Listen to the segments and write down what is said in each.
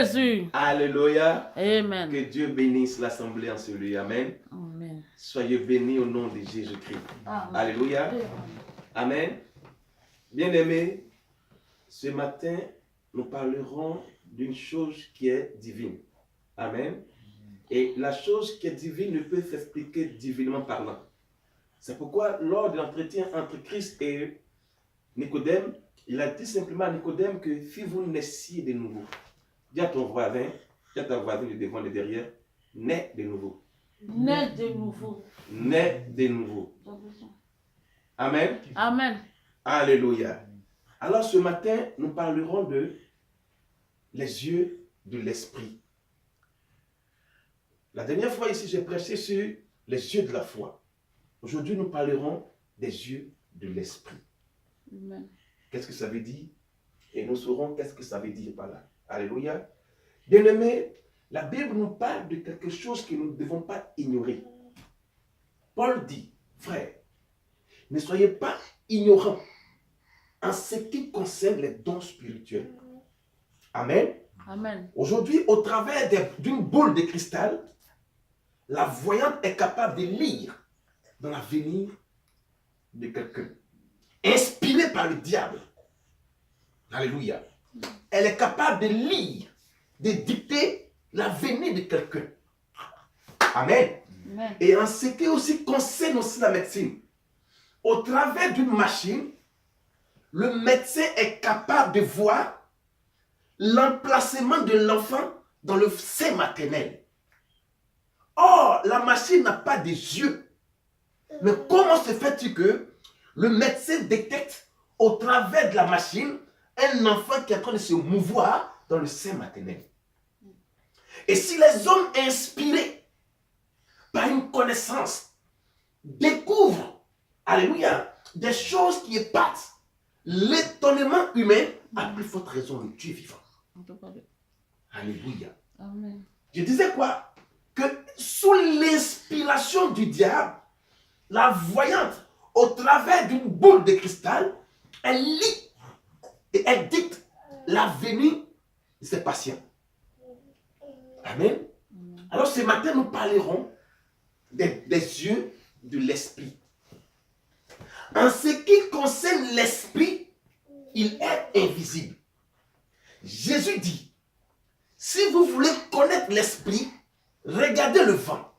Jésus. Alléluia. Amen. Que Dieu bénisse l'assemblée en ce lieu. Amen. Amen. Soyez bénis au nom de Jésus-Christ. Amen. Alléluia. Amen. Bien-aimés, ce matin, nous parlerons d'une chose qui est divine. Amen. Et la chose qui est divine ne peut s'expliquer divinement parlant. C'est pourquoi lors de l'entretien entre Christ et Nicodème, il a dit simplement à Nicodème que si vous naissiez de nouveau, dis à ton voisin, dis à ta voisine de devant et de derrière, nais de nouveau. Nais de nouveau. Nais de nouveau. Amen. Amen. Alléluia. Alors ce matin, nous parlerons de les yeux de l'esprit. La dernière fois ici, j'ai prêché sur les yeux de la foi. Aujourd'hui, nous parlerons des yeux de l'esprit. Amen. Qu'est-ce que ça veut dire? Et nous saurons qu'est-ce que ça veut dire par là. Alléluia. Bien-aimés, la Bible nous parle de quelque chose que nous ne devons pas ignorer. Paul dit, frère, ne soyez pas ignorants en ce qui concerne les dons spirituels. Amen. Amen. Aujourd'hui, au travers d'une boule de cristal, la voyante est capable de lire dans l'avenir de quelqu'un. Inspirée par le diable. Alléluia. Elle est capable de lire, de dicter l'avenir de quelqu'un. Amen. Amen. Et en ce qui aussi concerne aussi la médecine, au travers d'une machine, le médecin est capable de voir l'emplacement de l'enfant dans le sein maternel. Or, la machine n'a pas de yeux. Mais comment se fait-il que le médecin détecte au travers de la machine un enfant qui est en train de se mouvoir dans le sein maternel? Et si les hommes inspirés par une connaissance découvrent, alléluia, des choses qui épatent l'étonnement humain, à plus forte raison le Dieu vivant. Alléluia. Amen. Je disais quoi? Que sous l'inspiration du diable, la voyante, au travers d'une boule de cristal, elle lit et elle dicte l'avenir de ses patients. Amen. Alors ce matin, nous parlerons des yeux de l'esprit. En ce qui concerne l'esprit, il est invisible. Jésus dit, si vous voulez connaître l'esprit, regardez le vent.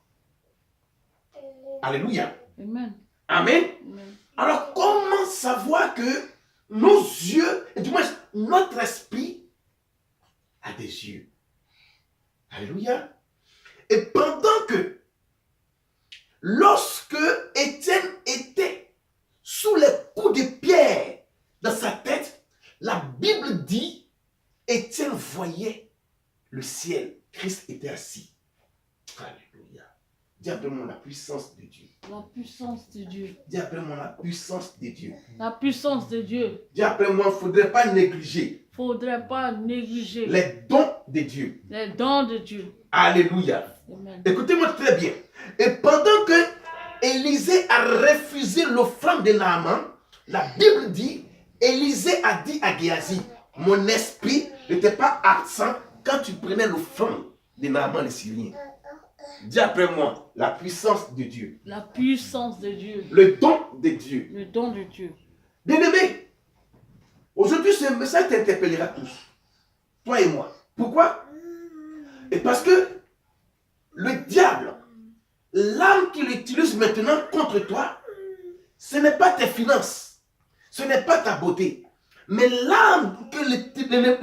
Alléluia. Amen. Amen. Amen. Alors, comment savoir que nos yeux, et du moins notre esprit, a des yeux? Alléluia. Et pendant que, lorsque Étienne était sous les coups de pierre dans sa tête, la Bible dit, Étienne voyait le ciel. Christ était assis. Alléluia. Dis après moi la puissance de Dieu. La puissance de Dieu. Dis après moi la puissance de Dieu. La puissance de Dieu. Dis après moi, il ne faudrait pas négliger Faudrait pas négliger les dons de Dieu. les dons de Dieu. Alléluia. Amen. Écoutez-moi très bien. Et pendant que Élisée a refusé l'offrande de Naaman, la Bible dit, Élisée a dit à Géasi, mon esprit n'était pas absent quand tu prenais l'offrande de Naaman le Syrien. Dis après moi, la puissance de Dieu. La puissance de Dieu. Le don de Dieu. Le don de Dieu. Bien-aimé, aujourd'hui ce message t'interpellera tous. Toi et moi. Pourquoi? Et parce que le diable, l'arme qu'il utilise maintenant contre toi, ce n'est pas tes finances, ce n'est pas ta beauté. Mais l'arme que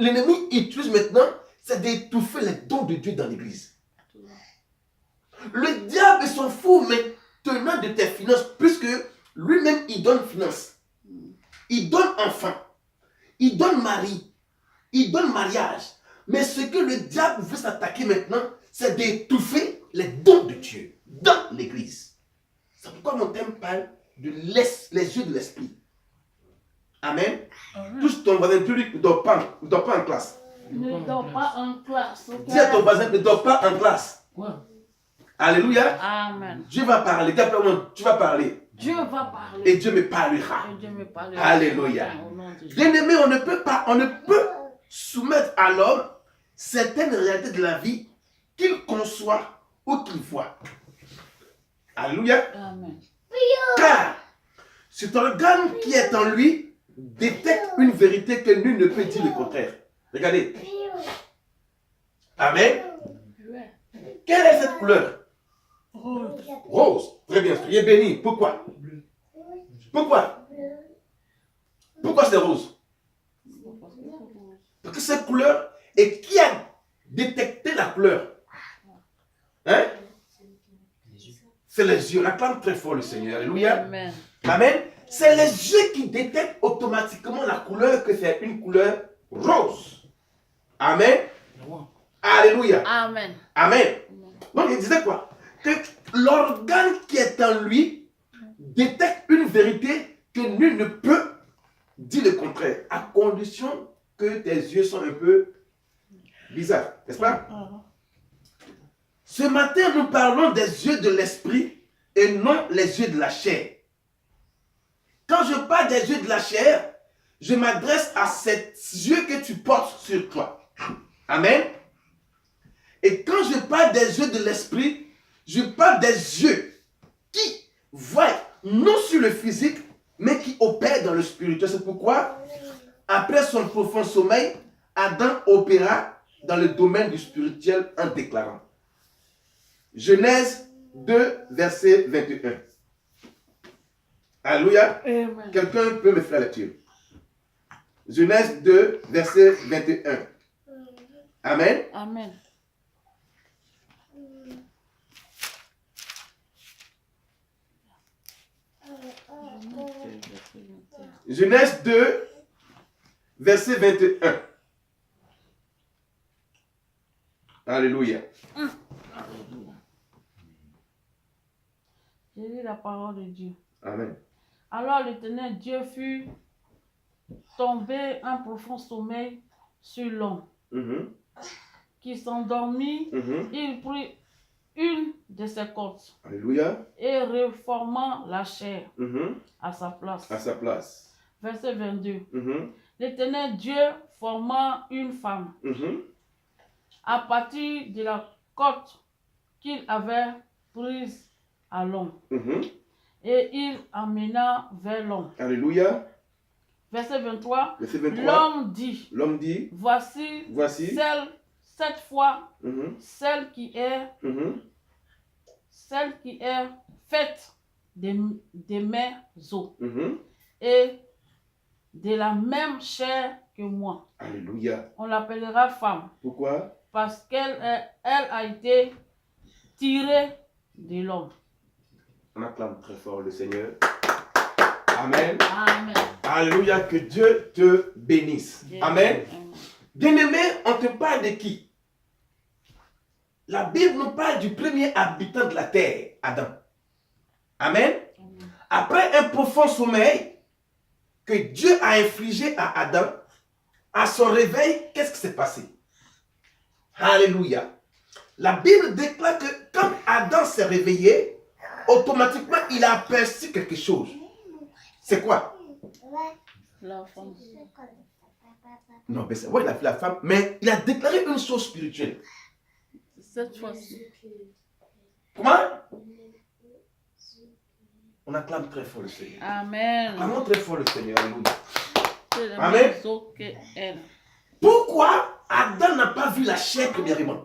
l'ennemi utilise maintenant, c'est d'étouffer les dons de Dieu dans l'église. Le diable s'en fout maintenant de tes finances, puisque lui-même il donne finance. Il donne enfant, il donne mari, il donne mariage. Mais ce que le diable veut s'attaquer maintenant, c'est d'étouffer les dons de Dieu dans l'église. C'est pourquoi mon thème parle de les yeux de l'esprit. Amen. Touche ton voisin, tu lui ne dors pas en classe. Ne dors pas en classe. Okay? Dis à ton voisin, ne dors pas en classe. Quoi? Alléluia. Amen. Dieu va parler. Dis après moi, tu vas parler. Dieu va parler. Et Dieu me parlera. Et Dieu me parlera. Alléluia. Au nom de Jésus. Bien-aimé, on ne peut soumettre à l'homme certaines réalités de la vie qu'il conçoit ou qu'il voit. Alléluia. Amen. Car cet organe qui est en lui détecte une vérité que nul ne peut dire le contraire. Regardez. Amen. Ouais. Quelle est cette couleur? Rose. Rose. Très bien, soyez bénis. Pourquoi? Pourquoi? Pourquoi c'est rose? Parce que cette couleur, et qui a détecté la couleur? Hein? C'est les yeux. On acclame très fort le Seigneur. Alléluia. Amen. Amen. C'est les yeux qui détectent automatiquement la couleur, que c'est une couleur rose. Amen. Alléluia. Amen. Amen. Donc il disait quoi? Que l'organe qui est en lui détecte une vérité que nul ne peut dire le contraire, à condition que tes yeux sont un peu bizarres, n'est-ce pas? Ce matin, nous parlons des yeux de l'esprit et non les yeux de la chair. Quand je parle des yeux de la chair, je m'adresse à ces yeux que tu portes sur toi. Amen. Et quand je parle des yeux de l'esprit, je parle des yeux qui voient non sur le physique, mais qui opèrent dans le spirituel. C'est pourquoi, après son profond sommeil, Adam opéra dans le domaine du spirituel en déclarant. Genèse 2, verset 21. Alléluia. Amen. Quelqu'un peut me faire la lecture. Genèse 2, verset 21. Amen. Amen. Genèse 2, verset 21. Alléluia. J'ai lu la parole de Dieu. Amen. Alors l'Éternel Dieu fut tombé un profond sommeil sur l'homme Mhm, qui s'endormit. mhm. Il prit une de ses côtes Alléluia. et reformant la chair Mhm. à sa place. À sa place. Verset 22. Mhm, L'Éternel Dieu forma une femme mhm. à partir de la côte qu'il avait prise à l'homme Mhm. et il amena vers l'homme. Alléluia. Verset 23. Verset 23. L'homme dit, L'homme dit, voici voici. cette fois Mhm, celle qui est mhm. faite de mes os Mhm. et de la même chair que moi. Alléluia. On l'appellera femme Pourquoi? parce elle a été tirée de l'homme. On acclame très fort le Seigneur. Amen. Amen. Alléluia. Que Dieu te bénisse. Amen. Amen. Bien-aimé, on te parle de qui? La Bible nous parle du premier habitant de la terre, Adam. Amen. Après un profond sommeil que Dieu a infligé à Adam, à son réveil, qu'est-ce qui s'est passé? Alléluia. La Bible déclare que quand Adam s'est réveillé, automatiquement il a aperçu quelque chose. C'est quoi? La femme. Non, mais c'est ouais, il a fait la femme, mais il a déclaré une chose spirituelle. Cette fois-ci. Comment? On acclame très fort le Seigneur. Amen. Acclamons très fort le Seigneur. Alléluia. C'est le Amen. même os qu'elle. Pourquoi Adam n'a pas vu la chair premièrement?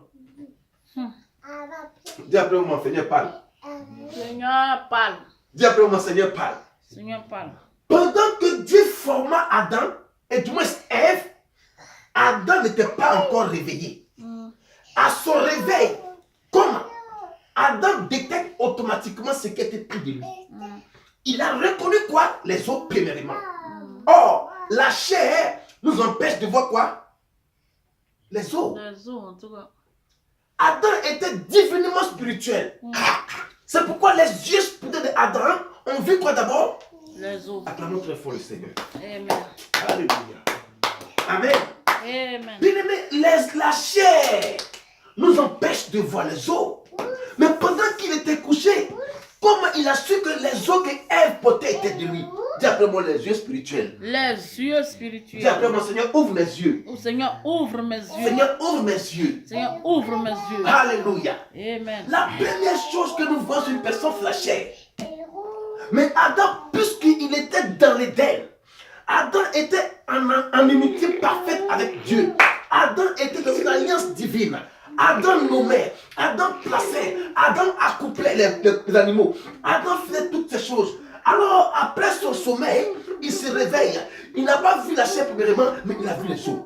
Dis après moi, Seigneur parle. Seigneur parle. Dis après moi, Seigneur parle. Seigneur parle. Pendant que Dieu forma Adam, et du moins Ève, Adam n'était pas encore réveillé. À son réveil, comment? Adam détecte automatiquement ce qui était pris de lui. Il a reconnu quoi? Les os premièrement. Or, la chair nous empêche de voir quoi? Les os. Les os, en tout cas. Adam était divinement spirituel. C'est pourquoi les yeux spirituels d'Adam ont vu quoi d'abord? Les os. Acclamons très fort le Seigneur. Amen. Alléluia. Amen. Amen. Bien-aimé, la chair nous empêche de voir les os. Mais pendant qu'il était couché, comment il a su que les os que Ève portait étaient de lui? Dis après moi les yeux spirituels. Les yeux Dis spirituels. après moi, Seigneur, ouvre mes yeux. Oh, Seigneur, ouvre mes yeux. Seigneur, ouvre mes yeux. Seigneur, ouvre mes yeux. Alléluia. Amen. La première chose que nous voyons, c'est une personne flashée. Mais Adam, puisqu'il était dans l'Éden, Adam était en unité parfaite avec Dieu. Adam était dans une alliance divine. Adam nommait, Adam plaçait, Adam accouplait les animaux. Adam faisait toutes ces choses. Alors, après son sommeil, il se réveille. Il n'a pas vu la chair premièrement, mais il a vu les eaux.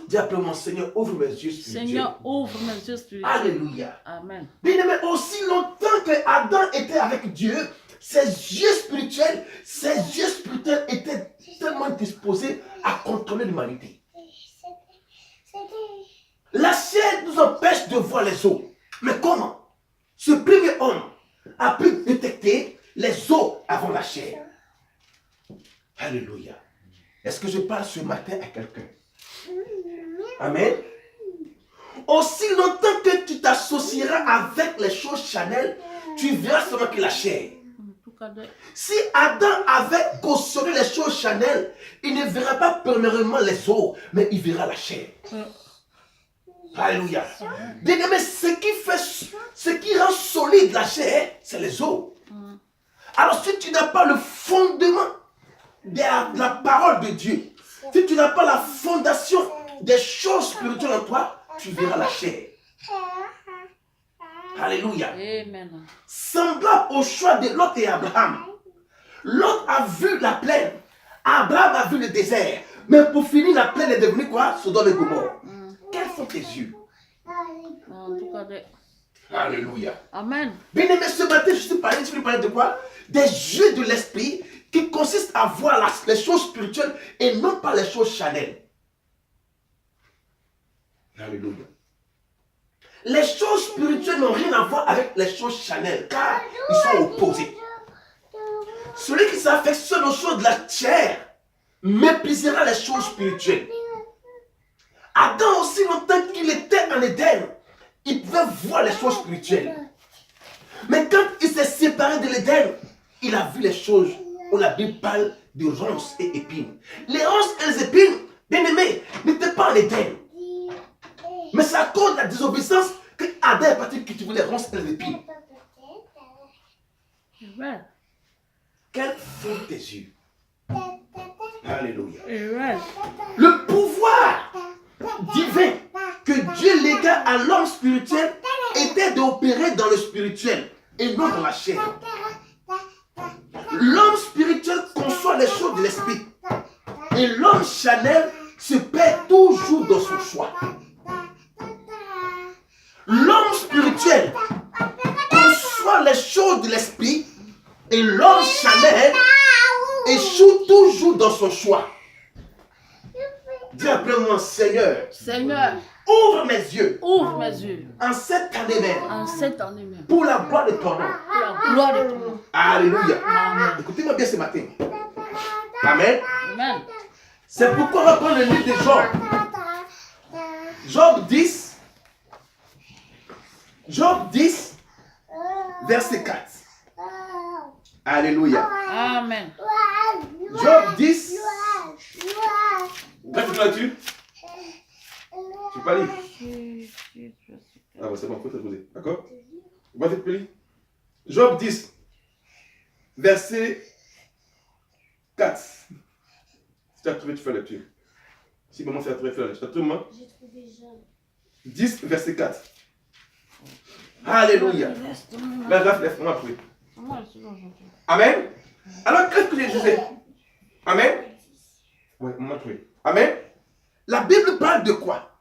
Dis après mon Seigneur, ouvre mes yeux spirituels. Seigneur, ouvre mes yeux spirituels. Alléluia. Amen. Bien-aimé, aussi longtemps que Adam était avec Dieu, ses yeux spirituels étaient tellement disposés à contrôler l'humanité. La chair nous empêche de voir les eaux. Mais comment? Ce premier homme a pu détecter les eaux avant la chair. Alléluia. Est-ce que je parle ce matin à quelqu'un? Amen. Aussi longtemps que tu t'associeras avec les choses charnelles, tu verras seulement que la chair. Si Adam avait cautionné les choses charnelles, il ne verra pas premièrement les eaux, mais il verra la chair. Alléluia. Bien-aimé, ce qui rend solide la chair, c'est les eaux. Alors si tu n'as pas le fondement de la parole de Dieu, si tu n'as pas la fondation des choses spirituelles en toi, tu verras la chair. Alléluia. Amen. Semblable au choix de Lot et Abraham. Lot a vu la plaine. Abraham a vu le désert. Mais pour finir, la plaine est devenue quoi? Sodome et Gomorrhe. Quels sont tes yeux? En tout cas, Alléluia. Amen. Bien aimé, ce matin, je suis parlé de quoi? Des yeux de l'esprit qui consistent à voir les choses spirituelles et non pas les choses charnelles. Alléluia. Les choses spirituelles n'ont rien à voir avec les choses charnelles, car ils sont opposés. Celui qui s'affectionne aux choses de la chair méprisera les choses spirituelles. Adam, aussi longtemps qu'il était en Éden, il pouvait voir les choses spirituelles. Mais quand il s'est séparé de l'Éden, il a vu les choses où la Bible parle de ronces et épines. Les ronces et les épines, bien aimés, n'étaient pas en Éden. Mais c'est à cause de la désobéissance que Adam est parti cultiver les ronces et les épines. Amen. Quels sont tes yeux? Alléluia. Amen. Le pouvoir divin que Dieu légua à l'homme spirituel était d'opérer dans le spirituel et non dans la chair. L'homme spirituel conçoit les choses de l'esprit et l'homme charnel se perd toujours dans son choix. L'homme spirituel conçoit les choses de l'esprit et l'homme charnel échoue toujours dans son choix. Dis après moi, Seigneur, Seigneur, ouvre mes yeux ouvre mes yeux en cette année même en cette année même. pour la gloire de ton nom. Pour la gloire de ton nom. Alléluia. Amen. Écoutez-moi bien ce matin. Amen. Amen. C'est pourquoi on va prendre le livre de Job. Job 10. Job 10, verset 4. Alléluia. Amen. Job 10. Là, tu peux là-dessus? Tu peux pas lire? Ah, bah, c'est bon, il faut te poser. D'accord? Vous pouvez te lire? Job 10, verset 4. Si tu as trouvé, tu fais la lecture. Si maman fait la trouver, fais la lecture. Tu as trouvé, maman? J'ai trouvé Job 10, verset 4. Alléluia. Là, lève, on va trouver. Amen. Alors, qu'est-ce que je disais? Amen. Oui, on va trouver. Amen. La Bible parle de quoi?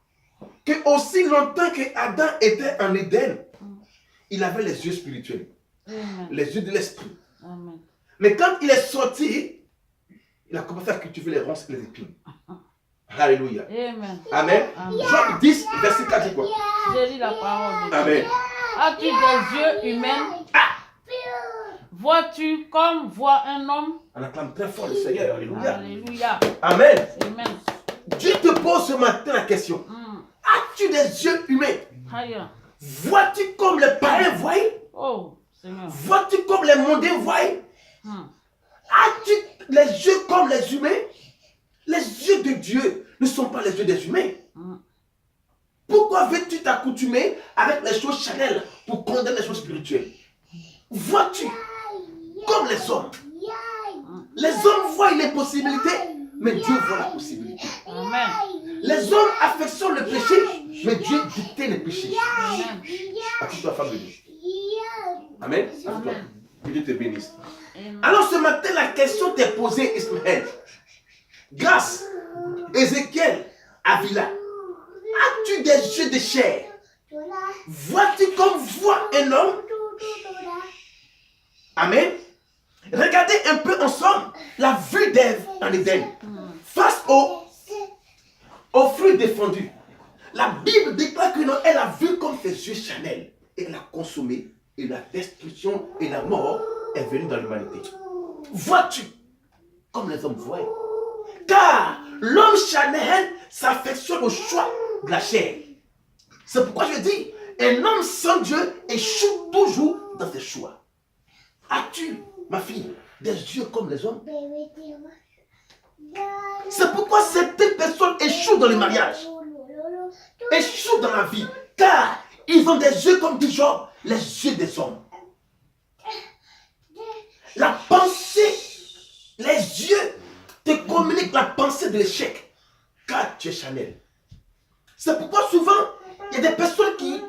Que aussi longtemps que Adam était en Éden, il avait les yeux spirituels. Amen. Les yeux de l'esprit. Amen. Mais quand il est sorti, il a commencé à cultiver les ronces et les épines. Alléluia. Amen. Amen. Amen. Job 10, verset 4, dit quoi? J'ai lu la parole de Dieu. Amen. As-tu des yeux humains? Vois-tu comme voit un homme? On acclame très fort le Seigneur. Alléluia. Alléluia. Amen. Amen. Dieu te pose ce matin la question. As-tu des yeux humains? Aïe. Vois-tu comme les païens voient? Oh, Seigneur. Vois-tu comme les mondains voient? As-tu les yeux comme les humains? Les yeux de Dieu ne sont pas les yeux des humains. Pourquoi veux-tu t'accoutumer avec les choses charnelles pour condamner les choses spirituelles? Vois-tu comme les hommes? Les hommes voient les possibilités, mais Dieu voit la possibilité. Amen. Les hommes affectionnent le péché, mais Dieu dicte les péchés. Amen. Assis-toi, femme de Dieu. Amen. Assis-toi. Amen. Que Dieu te bénisse. Amen. Alors ce matin, la question t'est posée, Ismaël. Grâce, Ézéchiel, Avila, as-tu des yeux de chair? Vois-tu comme voit un homme? Amen. Regardez un peu ensemble la vue d'Ève en Éden face au fruit défendu. La Bible déclare que non, elle a vu comme ses yeux charnels et elle a consommé et la destruction et la mort est venue dans l'humanité. Vois-tu comme les hommes voient? Car l'homme charnel s'affectionne au choix de la chair. C'est pourquoi je dis, un homme sans Dieu échoue toujours dans ses choix. As-tu, ma fille, des yeux comme les hommes? C'est pourquoi certaines personnes échouent dans le mariage, échouent dans la vie, car ils ont des yeux comme dit Job, les yeux des hommes. La pensée, les yeux te communiquent la pensée de l'échec, car tu es charnel. C'est pourquoi souvent, il y a des personnes qui,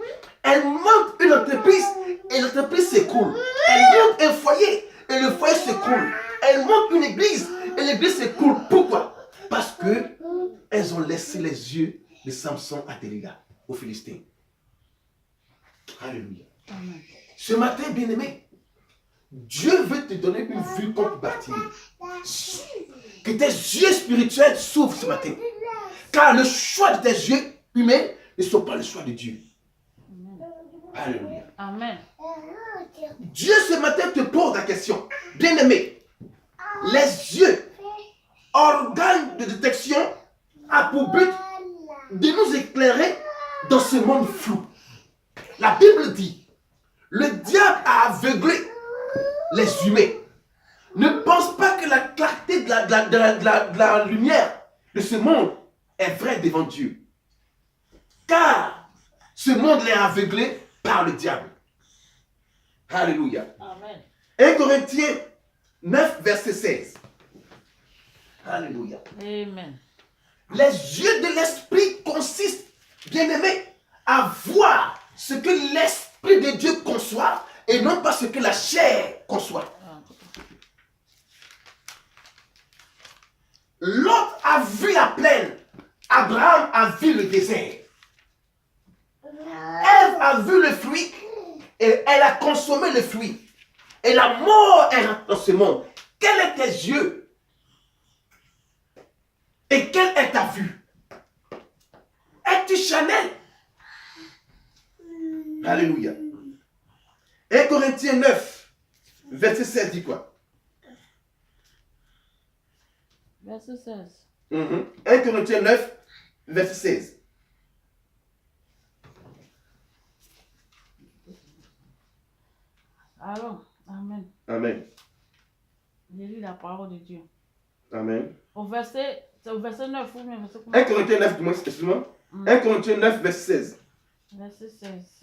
elles montent une entreprise et l'entreprise s'écroule. Elles montent un foyer et le foyer s'écroule. Elles montent une église et l'église s'écroule. Pourquoi? Parce que elles ont laissé les yeux de Samson à Delilah, aux Philistins. Alléluia. Amen. Ce matin, bien-aimé, Dieu veut te donner une vue comme Bartimée. Que tes yeux spirituels s'ouvrent ce matin. Car le choix de tes yeux humains ne sont pas le choix de Dieu. Alléluia. Amen. Dieu ce matin te pose la question. Bien-aimé, les yeux, organes de détection, a pour but de nous éclairer dans ce monde flou. La Bible dit, le diable a aveuglé les humains. Ne pense pas que la clarté de la lumière de ce monde est vraie devant Dieu. Car ce monde est aveuglé par le diable. Alléluia. Amen. 1 Corinthiens 9, verset 16. Alléluia. Amen. Les yeux de l'esprit consistent, bien-aimés, à voir ce que l'esprit de Dieu conçoit et non pas ce que la chair conçoit. Lot a vu la plaine, Abraham a vu le désert. Ève a vu le fruit et elle a consommé le fruit. Et la mort est rentrée dans ce monde. Quels sont tes yeux? Et quelle est ta vue? Es-tu charnel? Alléluia. 1 Corinthiens 9, verset 16 dit quoi? Verset 16. 1 Corinthiens 9, verset 16. Alors, Amen. Amen. Je lis la parole de Dieu. Amen. C'est au verset 9 ou bien verset 1 Corinthiens 9, dis-moi, excuse-moi. 1 Corinthiens 9, verset 16. Verset 16.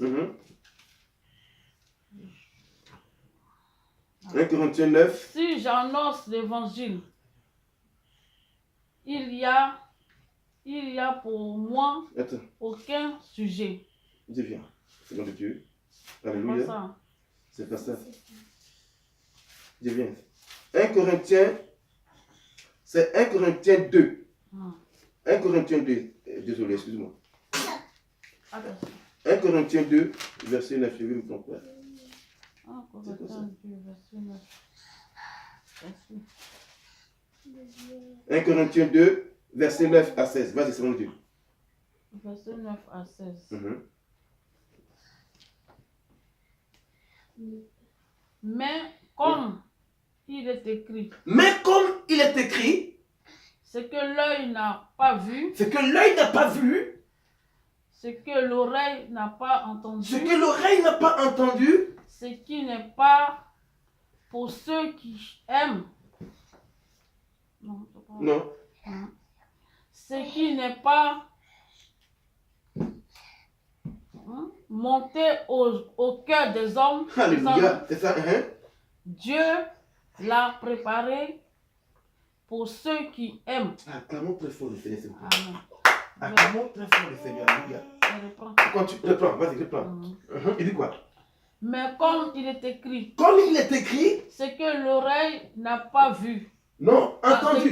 1 Corinthiens 9. Si j'annonce l'évangile, il y a pour moi Attends, aucun sujet. dis viens. C'est nom de Dieu. Pas Alléluia. ça. C'est pas ça. Dis viens. 1 Corinthiens, c'est 1 Corinthiens 2. 1 Corinthiens 2. Désolé, excuse-moi. Attends. 1 Corinthiens 2, verset 9. Je vais me tromper. 1 Corinthiens 2, verset 9. Merci. 1 Corinthiens 2, verset 9 à 16. Vas-y, c'est mon Dieu. Verset 9 à 16. Mais comme il est écrit, ce que l'œil n'a pas vu, ce que l'œil n'a pas vu, ce que l'oreille n'a pas entendu, ce que l'oreille n'a pas entendu, ce qui n'est pas pour ceux qui aiment. Non, c'est pas- Non. Ce qui n'est pas monté au cœur des hommes. Alléluia. C'est ça. Hein? Dieu l'a préparé pour ceux qui aiment. Acclamons très fort le Seigneur, s'il vous plaît. Amen. Acclamons très fort le Seigneur. Alléluia. Je reprends. Quand tu reprends, vas-y, reprends. Il dit quoi? Mais comme il est écrit, Comme il est écrit, ce que l'oreille n'a pas vu. non, entendu.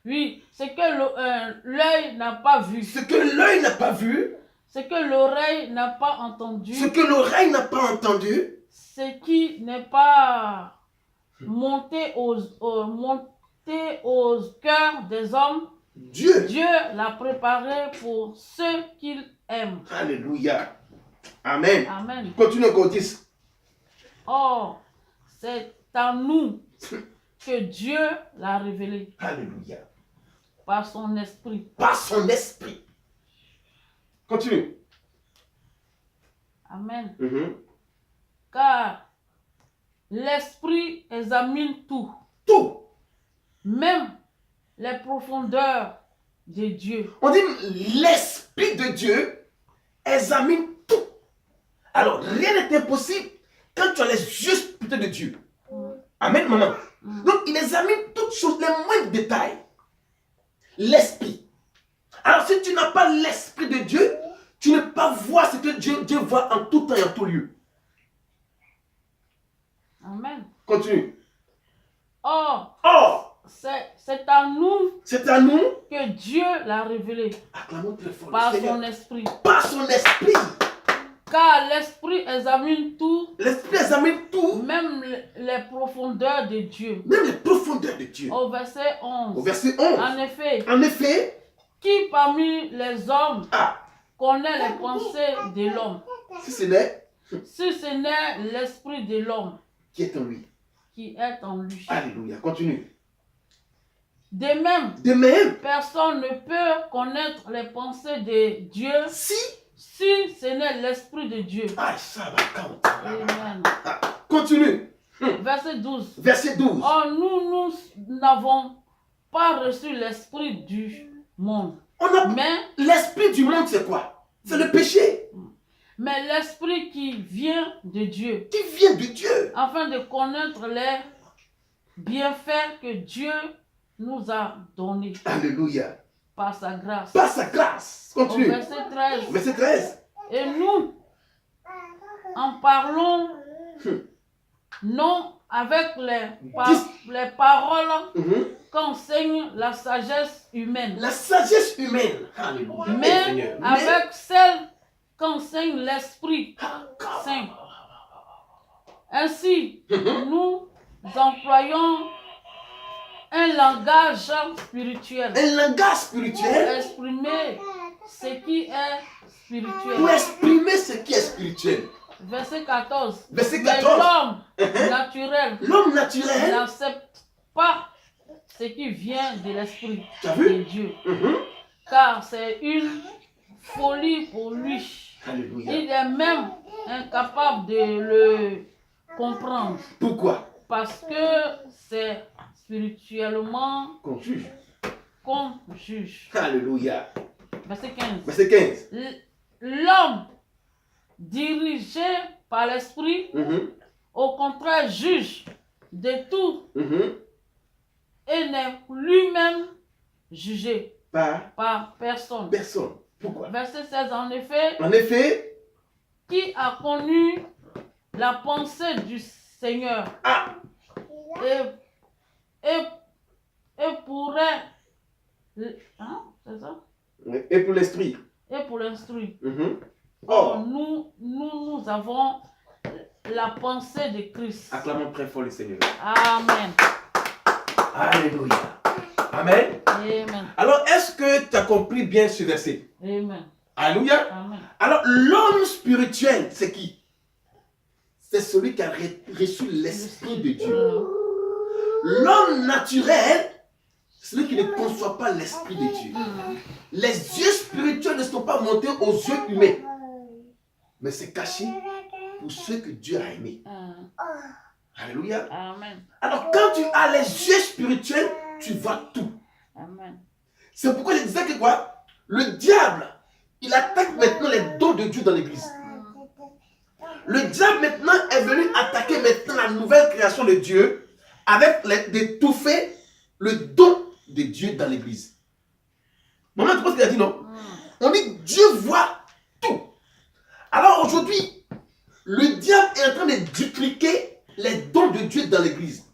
Ce que l'œil n'a pas vu. Ce que l'œil n'a pas vu, Ce que l'oreille n'a pas entendu. ce que l'oreille n'a pas entendu, Ce qui n'est pas monté aux cœurs des hommes. Dieu. Dieu l'a préparé pour ceux qu'il aime. Alléluia. Amen. Amen. Continue encore 10. Or, c'est à nous que Dieu l'a révélé Alléluia. par son esprit. Par son esprit. Continue. Amen. Mhm. Car l'esprit examine tout, Tout. même les profondeurs de Dieu. On dit l'esprit de Dieu examine tout. Alors, rien n'est impossible quand tu as les yeux spirituels de Dieu. Amen, maman. Donc, il examine toutes choses, les moindres détails. L'esprit. Alors, si tu n'as pas l'esprit de Dieu, tu ne peux pas voir ce que Dieu voit en tout temps et en tout lieu. Amen. Continue. Or, Or, c'est à nous c'est à nous, que Dieu l'a révélé acclamons très fort par le Seigneur, son esprit. par son esprit. Car l'esprit examine tout, L'esprit examine tout, même les profondeurs de Dieu. même les profondeurs de Dieu. Au verset Au 11. verset 11. En effet, En effet, qui parmi les hommes ah, connaît les pensées de l'homme, si ce n'est si ce n'est l'esprit de l'homme qui est en lui. qui est en lui? Alléluia. Continue. De même, De même, personne ne peut connaître les pensées de Dieu si si ce n'est l'esprit de Dieu. ah, ça va compter. Amen. Ah, continue. Verset 12. Verset 12. Or, nous n'avons pas reçu l'esprit du monde, On a mais l'esprit du monde, c'est quoi? C'est le péché l'esprit qui vient de Dieu, qui vient de Dieu. afin de connaître les bienfaits que Dieu nous a donnés Alléluia. par sa grâce. Par sa grâce. Au Continue. verset 13. Verset 13. Et nous en parlons non avec les paroles Mhm. qu'enseigne la sagesse humaine, La sagesse humaine. Alléluia. mais Seigneur. avec celle qu'enseigne l'Esprit Saint. Ainsi, nous employons un langage spirituel Un langage spirituel pour exprimer ce qui est spirituel. pour exprimer ce qui est spirituel. Verset 14. Verset Mais 14. l'homme naturel L'homme naturel, n'accepte pas ce qui vient de l'Esprit Tu as vu? de Dieu, Mhm. car c'est une folie pour lui. Alléluia. Il est même incapable de le comprendre, Pourquoi? parce que c'est spirituellement Qu'on juge. qu'on juge. Alléluia. Verset 15. Verset 15. L'homme dirigé par l'Esprit, Mhm. au contraire, juge de tout Mhm. et n'est lui-même jugé par personne. Personne. Pourquoi? Verset 16. En effet, En effet, qui a connu la pensée du Seigneur ah, et pourrait... Hein, c'est ça? et pour l'esprit. Et pour l'instruire. Mhm. Or, Oh, nous avons la pensée de Christ. acclamons très fort le Seigneur. Amen. Alléluia. Amen. Amen. Alors, est-ce que tu as compris bien ce verset? Amen. Alléluia. Amen. Alors, l'homme spirituel, c'est qui? C'est celui qui a reçu l'esprit de Dieu. L'homme naturel, c'est celui qui ne conçoit pas l'esprit de Dieu. Les yeux spirituels ne sont pas montés aux yeux humains, mais c'est caché pour ceux que Dieu a aimés. Alléluia. Amen. Alors, quand tu as les yeux spirituels, tu vois tout. Amen. C'est pourquoi je disais que quoi? Le diable, il attaque maintenant les dons de Dieu dans l'église. Le diable maintenant est venu attaquer maintenant la nouvelle création de Dieu avec d'étouffer le don de Dieu dans l'église. Maman, tu penses qu'il a dit non? On dit Dieu voit tout. Alors aujourd'hui, le diable est en train de dupliquer les dons de Dieu dans l'église.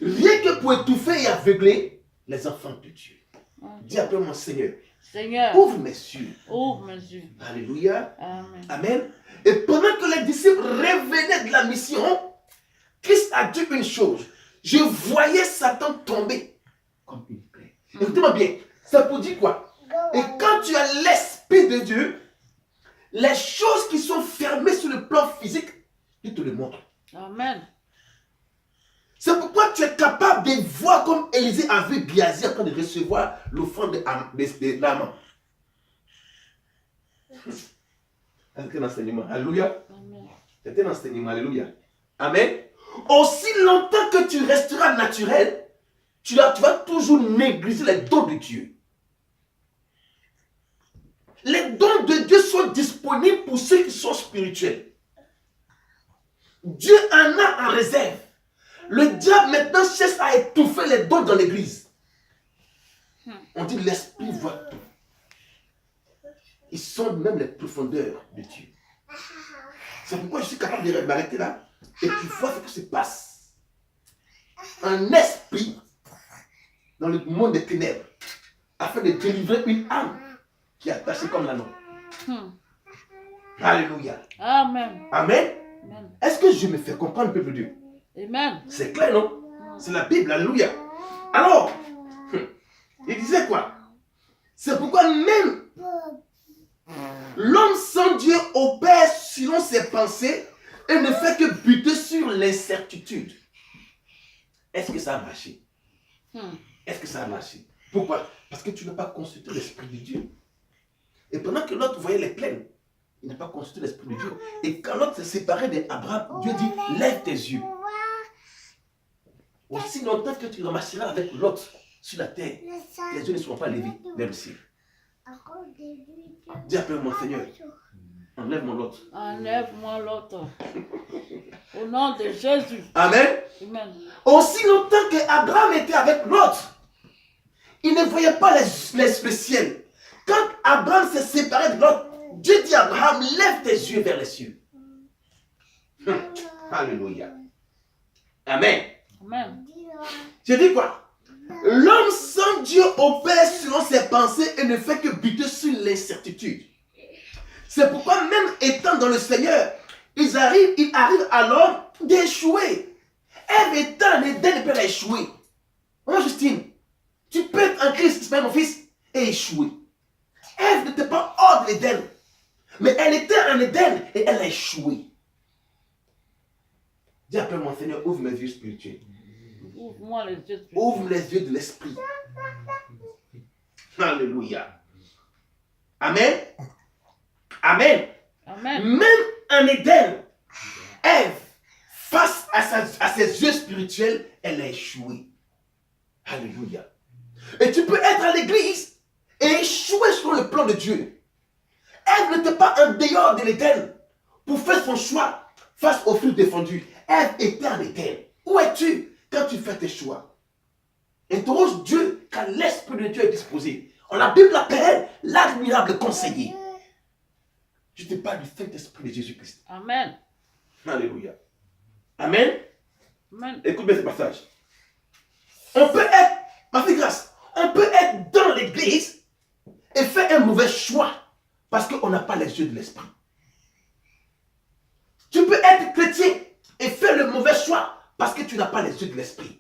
Rien que pour étouffer et aveugler les enfants de Dieu. Dis après mon Seigneur. Seigneur, Ouvre mes yeux. ouvre mes yeux. Alléluia. Amen. Amen. Et pendant que les disciples revenaient de la mission, Christ a dit une chose. Je voyais Satan tomber comme une plaie. Écoutez-moi bien. Ça pour dire quoi? Et quand tu as l'Esprit de Dieu, les choses qui sont fermées sur le plan physique, il te le montre. Amen. C'est pourquoi tu es capable de voir comme Élisée a vu Géasi en train de recevoir l'offrande de Naaman. C'est un enseignement. Alléluia. C'est un enseignement. Alléluia. Amen. Aussi longtemps que tu resteras naturel, tu vas toujours négliger les dons de Dieu. Les dons de Dieu sont disponibles pour ceux qui sont spirituels. Dieu en a en réserve. Le diable maintenant cherche à étouffer les dons dans l'église. On dit l'esprit voit tout. Ils sont même les profondeurs de Dieu. C'est pourquoi je suis capable de m'arrêter là et tu vois ce qui se passe. Un esprit dans le monde des ténèbres afin de délivrer une âme qui est attachée comme l'anneau. Alléluia. Amen. Amen. Amen. Est-ce que je me fais comprendre, peuple de Dieu? Amen. C'est clair, non? C'est la Bible, alléluia. Alors, il disait quoi? C'est pourquoi même l'homme sans Dieu opère selon ses pensées et ne fait que buter sur l'incertitude. Est-ce que ça a marché? Est-ce que ça a marché? Pourquoi? Parce que tu n'as pas consulté l'Esprit de Dieu. Et pendant que l'autre voyait les plaines, il n'a pas consulté l'Esprit de Dieu. Et quand l'autre s'est séparé d'Abraham, Dieu dit, lève tes yeux. Aussi longtemps que tu marcheras avec l'autre sur la terre, les yeux ne seront pas levés vers le ciel. Dis après mon Seigneur, enlève mon l'autre. Enlève-moi l'autre. Au nom de Jésus. Amen. Amen. Aussi longtemps qu'Abraham était avec l'autre, il ne voyait pas le ciel. Quand Abraham s'est séparé de l'autre, Dieu dit à Abraham, lève tes yeux vers les cieux. Alléluia. Amen. Amen. Je dis quoi? L'homme sans Dieu opère selon ses pensées et ne fait que buter sur l'incertitude. C'est pourquoi même étant dans le Seigneur, il arrive alors d'échouer. Ève étant en Éden, elle peut échouer. Maman Justine, tu peux être en Christ, c'est pas mon fils, et échouer. Ève n'était pas hors de l'Éden, mais elle était en Éden et elle a échoué. Dis après mon Seigneur, ouvre mes yeux spirituels. Ouvre-moi les yeux. Ouvre les yeux de l'esprit. Alléluia. Amen. Amen. Amen. Même en Éden, Ève, face à ses yeux spirituels, elle a échoué. Alléluia. Et tu peux être à l'église et échouer sur le plan de Dieu. Ève n'était pas en dehors de l'Éden pour faire son choix face au fruit défendu. Ève était en Éden. Où es-tu quand tu fais tes choix? Interroge Dieu quand l'Esprit de Dieu est disposé. La Bible l'appelle l'admirable conseiller. Je te parle du Saint-Esprit de Jésus-Christ. Amen. Alléluia. Amen. Amen. Écoute bien ce passage. On peut être, ma fille Grâce, on peut être dans l'église et faire un mauvais choix parce qu'on n'a pas les yeux de l'esprit. Tu peux être chrétien et faire le mauvais choix parce que tu n'as pas les yeux de l'esprit.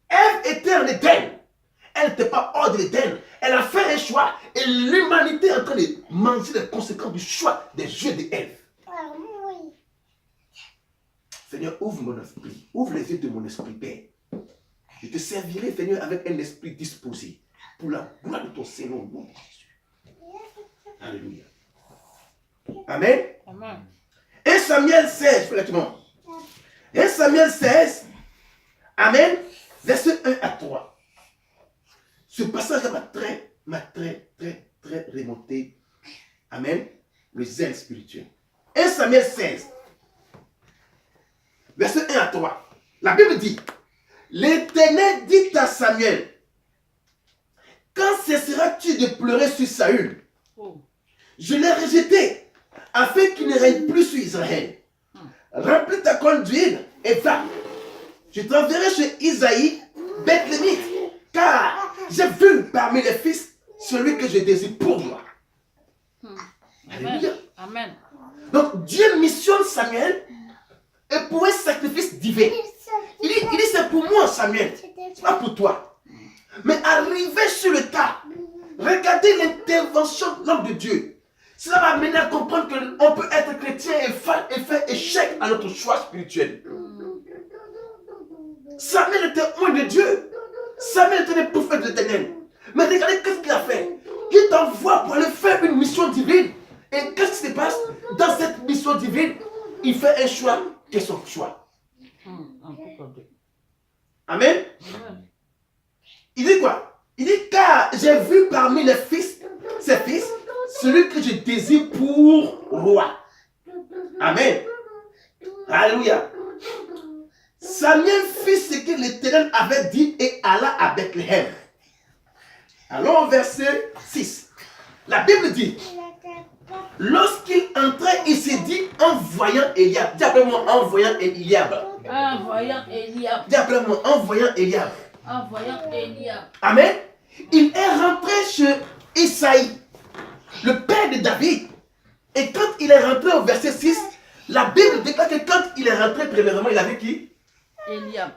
Ève était en Éden. Elle n'était pas hors de l'Éden. Elle a fait un choix et l'humanité est en train de manger les conséquences du choix des yeux d'Ève. Seigneur, ouvre mon esprit. Ouvre les yeux de mon esprit, Père. Je te servirai, Seigneur, avec un esprit disposé pour la gloire de ton Seigneur au nom de Jésus. Alléluia. Amen. Amen. 1 Samuel 16, effectivement. 1 Samuel 16, Amen. Verset 1 à 3. Ce passage m'a très remonté. Amen. Le zèle spirituel. 1 Samuel 16. Verset 1 à 3. La Bible dit, l'Éternel dit à Samuel, quand cesseras-tu de pleurer sur Saül? Je l'ai rejeté, afin qu'il ne règne plus sur Israël. Remplis ta corne d'huile et va. Je t'enverrai chez Isaïe, Bethlémite, car j'ai vu parmi les fils celui que je désire pour moi. Alléluia. Amen. Donc Dieu missionne Samuel et pour un sacrifice divin. Il dit c'est pour moi Samuel, c'est pas pour toi. Mais arrivé sur le tas, regardez l'intervention de l'homme de Dieu. Cela va amener à comprendre qu'on peut être chrétien et faire échec à notre choix spirituel. Samuel était loin de Dieu. Samuel était le prophète de l'Éternel. Mais regardez qu'est-ce qu'il a fait. Il t'envoie pour aller faire une mission divine. Et qu'est-ce qui se passe? Dans cette mission divine, il fait un choix qui est son choix. Amen. Il dit quoi? Il dit car j'ai vu parmi les fils, ses fils, celui que je désire pour roi. Amen. Alléluia. Samuel fit ce que l'Éternel avait dit et alla à Bethléem. Allons au verset 6. La Bible dit, lorsqu'il entrait, il s'est dit en voyant Eliab. Dis après moi en voyant Eliab. En voyant Eliab. Dis après moi en voyant Eliab. En voyant Eliab. Amen. Il est rentré chez Isaïe, le père de David. Et quand il est rentré au verset 6, la Bible déclare que quand il est rentré, premièrement, il avait qui? Eliab.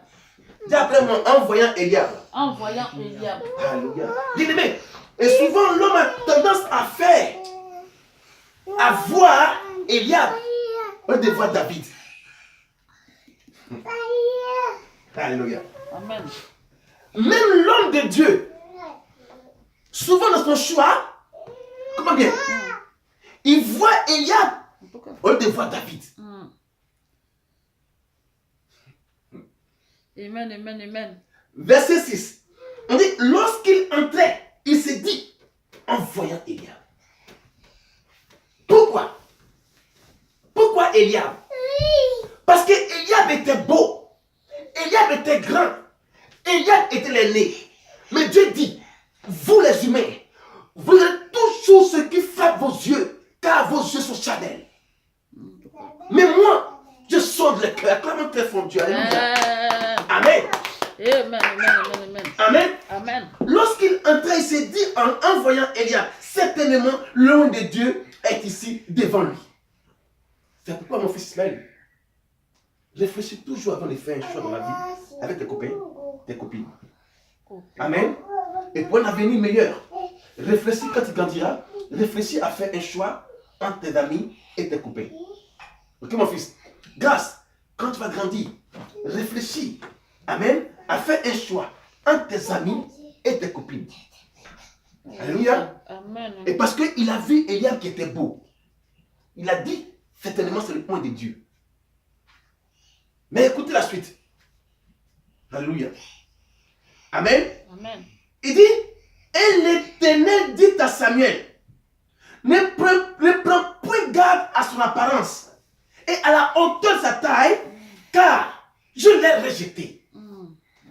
Dis après moi en voyant Eliab. En voyant Eliab. Alléluia. Bien-aimé. Et souvent, l'homme a tendance à voir Eliab au lieu de voir David. Alléluia. Amen. Même l'homme de Dieu, souvent dans son choix, comment bien, il voit Eliab au lieu de voir David. Amen, amen, amen. Verset 6. On dit, lorsqu'il entrait, il s'est dit, en voyant Eliab. Pourquoi? Pourquoi Eliab? Parce que Eliab était beau. Eliab était grand. Eliab était l'aîné. Mais Dieu dit, vous les humains, vous êtes toujours ce qui frappe vos yeux, car vos yeux sont charnels. Mais moi, je sonde le cœur. Acclame très fort Dieu. Alléluia. Amen. Amen, amen, amen, Amen. amen. Lorsqu'il entrait, il s'est dit en voyant Eliab, certainement l'homme de Dieu est ici devant lui. C'est pourquoi mon fils Ismaël, réfléchis toujours avant de faire un choix dans la vie avec tes copains, tes copines. Amen. Et pour un avenir meilleur, réfléchis quand tu grandiras, réfléchis à faire un choix entre tes amis et tes copains. Ok mon fils, grâce, quand tu vas grandir, réfléchis, amen, à faire un choix entre tes amis et tes copines. Alléluia. Amen. Et parce qu'il a vu Eliab qui était beau, il a dit, certainement c'est le point de Dieu. Mais écoutez la suite. Alléluia. Amen. Amen. Il dit, et l'Éternel dit à Samuel, ne prends point garde à son apparence et à la hauteur de sa taille, car je l'ai rejeté.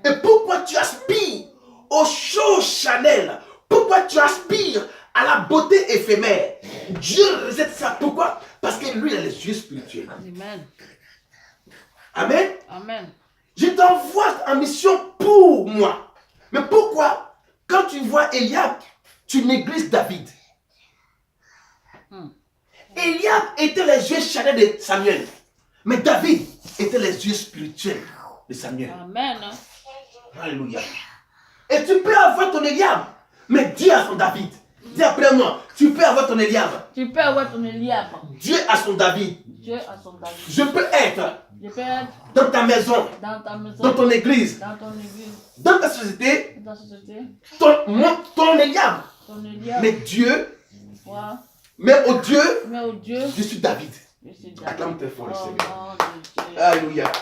Et pourquoi tu aspires aux choses charnelles? Pourquoi tu aspires à la beauté éphémère? Dieu rejette ça. Pourquoi? Parce que lui, il a les yeux spirituels. Amen. Amen. Amen. Je t'envoie en mission pour moi. Mais pourquoi, quand tu vois Eliab, tu négliges David? Eliab était les yeux charnels de Samuel. Mais David était les yeux spirituels de Samuel. Amen. Alléluia. Et tu peux avoir ton Eliab, mais Dieu a son David. Dis après moi, tu peux avoir ton Eliab. Tu peux avoir ton Eliab. Dieu a son David. Dieu a son David. Je peux être Je peux être dans ta maison, dans ta maison, dans ton église, dans ton église, dans ta société, dans ta société, ton Eliab. ton Eliab. Mais Dieu, Voilà. mais au Dieu, Mais au Dieu, je suis David. je suis David. Acclame très fort le Oh, Seigneur. nom de Dieu. Alléluia.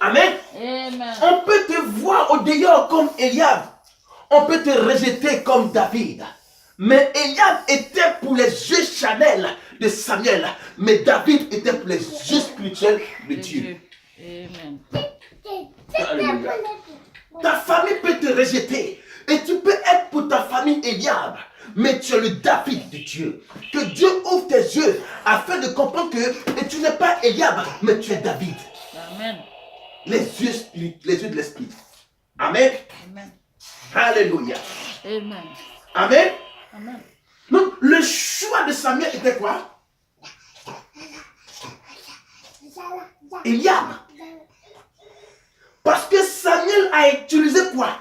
Amen. Amen. On peut te voir au dehors comme Eliab. On peut te rejeter comme David. Mais Eliab était pour les yeux charnels de Samuel. Mais David était pour les yeux spirituels de Dieu. Amen. Alléluia. Ta famille peut te rejeter. Et tu peux être pour ta famille Eliab. Mais tu es le David de Dieu. Que Dieu ouvre tes yeux afin de comprendre que tu n'es pas Eliab, mais tu es David. Amen. Les yeux de l'esprit. Amen. Amen. Alléluia. Amen. Amen. Amen. Donc, le choix de Samuel était quoi? Eliab. Parce que Samuel a utilisé quoi?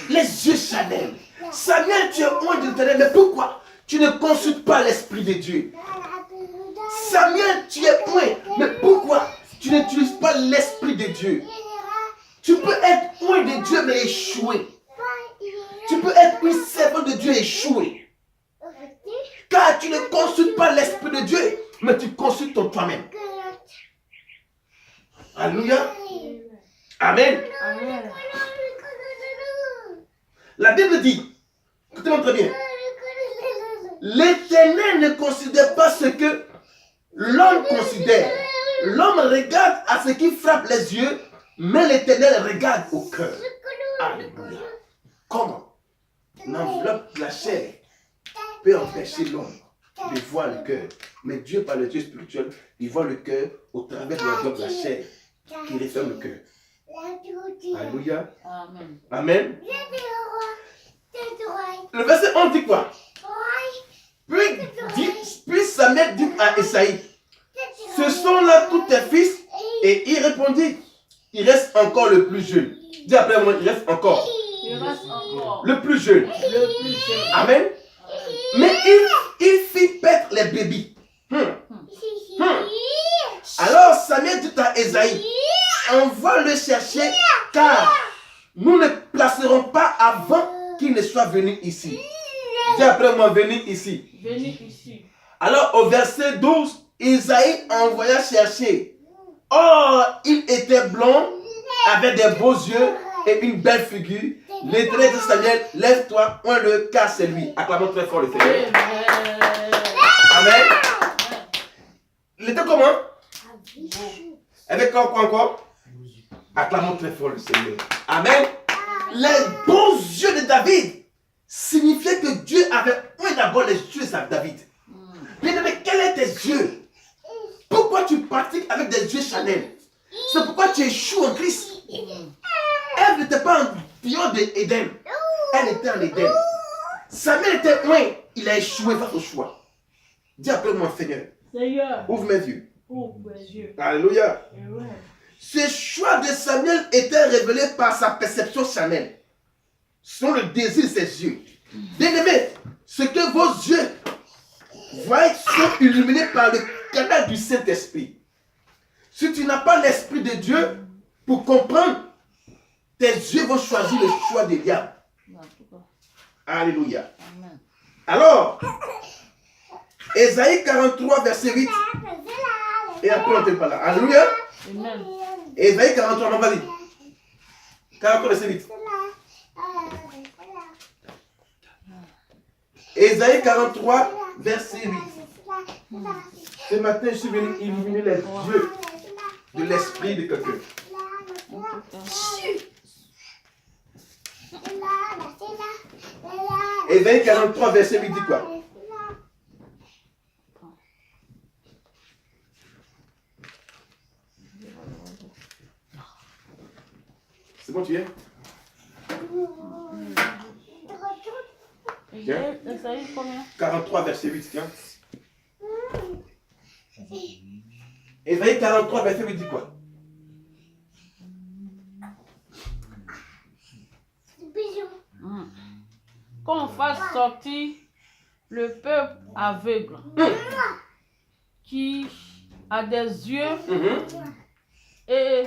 Les yeux charnels. Samuel, tu es loin de l'éternel, mais pourquoi tu ne consultes pas l'esprit de Dieu? Samuel, tu es loin, mais pourquoi tu n'utilises pas l'esprit de Dieu? Tu peux être loin de Dieu, mais échouer. Tu peux être une servante de Dieu et échouer. Car tu ne consultes pas l'esprit de Dieu, mais tu consultes toi-même. Alléluia. Amen. Amen. La Bible dit, écoutez-moi très bien, l'Éternel ne considère pas ce que l'homme considère. L'homme regarde à ce qui frappe les yeux, mais l'Éternel regarde au cœur. Alléluia. Comment l'enveloppe de la chair peut empêcher l'homme de voir le cœur. Mais Dieu, par le Dieu spirituel, il voit le cœur au travers de l'enveloppe de la chair qui referme le cœur. Alléluia. Amen. Amen. Le verset 11 dit quoi? Puis Samuel dit à Esaïe, ce sont là tous tes fils. Et il répondit, il reste encore le plus jeune. Dis après moi, il reste encore. Il reste encore Le plus jeune. le plus jeune. Amen. Mais il fit paître les bébés. Alors Samuel dit à Esaïe, envoie-le chercher, car nous ne placerons pas avant qu'il ne soit venu ici. Dis après moi, venir ici. Venez ici. Alors au verset 12, Isaïe envoya chercher. Or, il était blond, avait des beaux yeux et une belle figure. L'Éternel de Samuel, lève-toi, oins-le, car c'est lui. Acclamons très fort le Seigneur. Amen. Il était comment? Avec quoi encore? Acclamons très fort le Seigneur. Amen. Les beaux yeux de David signifiaient que Dieu avait oint d'abord les yeux de David. Bien-aimé, quels sont tes yeux? Pourquoi tu pratiques avec des yeux charnels? C'est pourquoi tu échoues en Christ. Ève n'était pas en dehors d'Éden. Elle était en Éden. Samuel était loin. Il a échoué face au choix. Dis après moi, Seigneur. Seigneur, Ouvre mes yeux. ouvre mes yeux. Alléluia. Amen. Ce choix de Samuel était révélé par sa perception charnelle. Selon le désir de ses yeux. Bien-aimé, ce que vos yeux voient sont illuminés par le canal du Saint-Esprit. Si tu n'as pas l'Esprit de Dieu, pour comprendre, tes yeux vont choisir le choix des diables. Alléluia. Amen. Alors, Ésaïe 43, verset 8. Et après, on ne pas là. Alléluia. Amen. Ésaïe 43, non, vas-y. 43, verset 8. Ésaïe 43, verset 8. Ce matin, je suis venu illuminer les yeux de l'esprit de quelqu'un. Ésaïe 43, verset 8 dit quoi? C'est bon, tu es? Tiens. Esaïe combien? 43, verset 8, tiens. Ésaïe 43, verset 8 dit quoi? Qu'on fasse sortir le peuple aveugle qui a des yeux et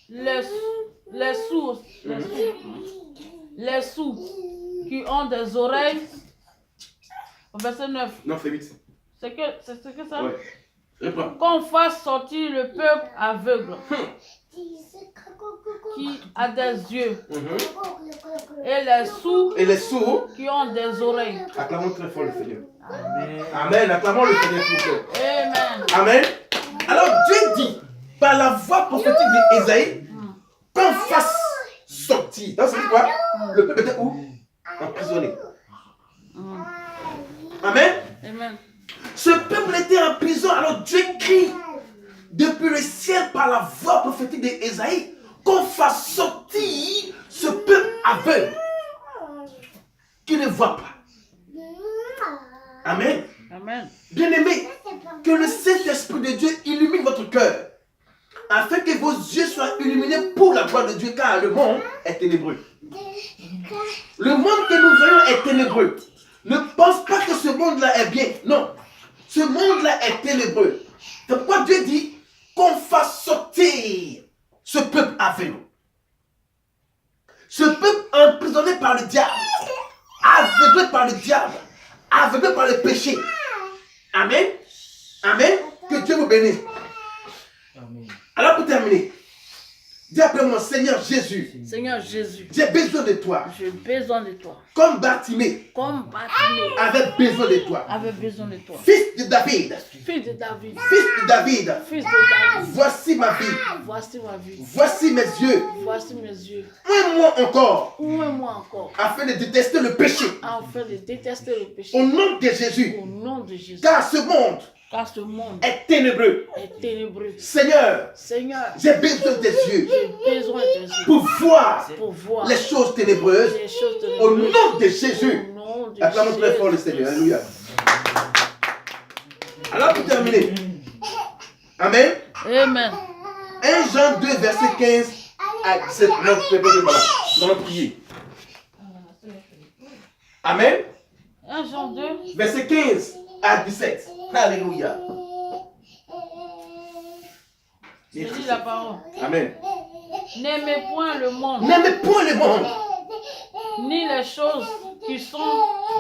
les sourds qui ont des oreilles. Au verset 9. Non, c'est 8. C'est ce que ça? Ouais. Reprends. Qu'on fasse sortir le peuple aveugle qui a des yeux et les sourds qui ont des oreilles. Acclamons très fort le Seigneur. Amen. Amen. Acclamons le Seigneur, s'il vous plaît. Amen. Amen. Alors Dieu dit, par la voix prophétique d'Ésaïe, qu'on fasse sortir. Donc, ça veut dire quoi? Le peuple était où? Emprisonné. Amen. Amen. Ce peuple était en prison. Alors Dieu crie depuis le ciel par la voix prophétique d'Ésaïe qu'on fasse sortir ce peuple aveugle qui ne voit pas. Amen. Amen. Bien-aimés, que le Saint-Esprit de Dieu illumine votre cœur afin que vos yeux soient illuminés pour la gloire de Dieu, car le monde est ténébreux. Le monde que nous voyons est ténébreux. Ne pense pas que ce monde-là est bien. Non. Ce monde-là est ténébreux. C'est pourquoi Dieu dit qu'on fasse sortir ce peuple aveugle. Ce peuple emprisonné par le diable, aveuglé par le diable, aveuglé par le péché. Amen. Amen. Que Dieu vous bénisse. Amen. Alors pour terminer, dis après moi, Seigneur Jésus, Seigneur Jésus, j'ai besoin de toi. j'ai besoin de toi. Comme Bartimée Comme Bartimée avait besoin de toi. avait besoin de toi. Fils de David, Fils de David, fils de David, fils de David, voici ma vie, voici ma vie, voici mes yeux. voici mes yeux. Ouvre-moi encore, Ouvrez-moi encore, afin de détester le péché. afin de détester le péché. Au nom de Jésus, Au nom de Jésus. car ce monde Car ce monde est ténébreux. est ténébreux. Seigneur, Seigneur, j'ai besoin de tes yeux j'ai besoin de tes yeux pour voir pour voir les choses ténébreuses. les choses Au ténébreuses. nom de Jésus. Au nom de Acclamons très fort le Seigneur. Alléluia. Alors pour terminer. Amen. Amen. 1 Jean 2, verset 15 à 17. Nous allons prier. Amen. 1 Jean 2, Verset 15 à 17. Alléluia. je lis la parole. Amen. N'aimez point le monde, N'aimez point le monde, ni les choses qui sont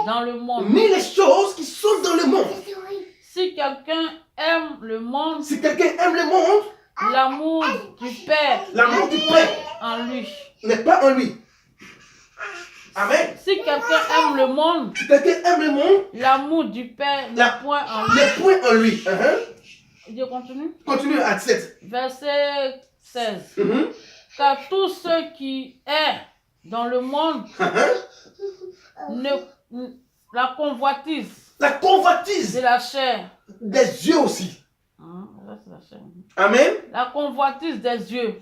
dans le monde. ni les choses qui sont dans le monde. Si quelqu'un aime le monde, Si quelqu'un aime le monde, l'amour du Père l'amour du Père en lui. n'est pas en lui. Amen. Si quelqu'un aime le monde, Si quelqu'un aime le monde, l'amour du Père n'est point en lui. n'est point en lui. Dieu continue. Continue à 17. Verset 16. Car tous ceux qui est dans le monde la convoitise La convoitise de la chair. des yeux aussi. Ça, c'est la chair. Amen. La convoitise des yeux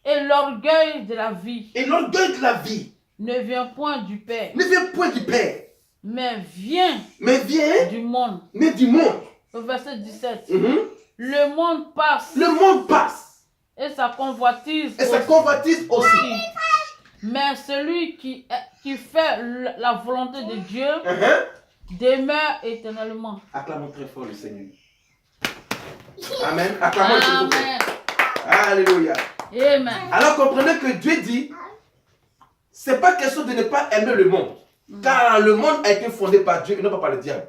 et l'orgueil de la vie Et l'orgueil de la vie ne vient point du Père, ne vient point du Père, mais vient mais vient du monde. mais du monde. Au verset 17. Le monde passe Le monde passe et sa convoitise et sa convoitise aussi. Mais celui qui fait la volonté de Dieu demeure éternellement. Acclamons très fort le Seigneur. Amen. Acclamons le Seigneur. Amen. Alléluia. Amen. Alors comprenez que Dieu dit, c'est pas question de ne pas aimer le monde. Car le monde a été fondé par Dieu et non pas par le diable.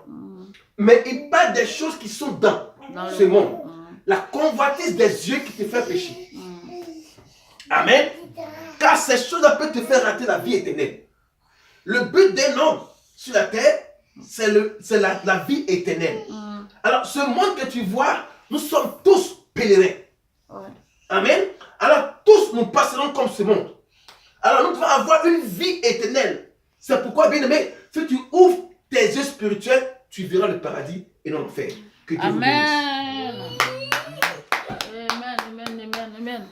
Mais il parle des choses qui sont dans ce monde. La convoitise des yeux qui te fait pécher. Amen. Car ces choses-là peuvent te faire rater la vie éternelle. Le but d'un homme sur la terre, c'est la vie éternelle. Alors, ce monde que tu vois, nous sommes tous pèlerins. Ouais. Amen. Alors, tous nous passerons comme ce monde. Alors, nous devons avoir une vie éternelle. C'est pourquoi, bien aimé, si tu ouvres tes yeux spirituels, tu verras le paradis et non l'enfer. Que Dieu vous bénisse. Amen. Amen. Amen. Amen. Amen.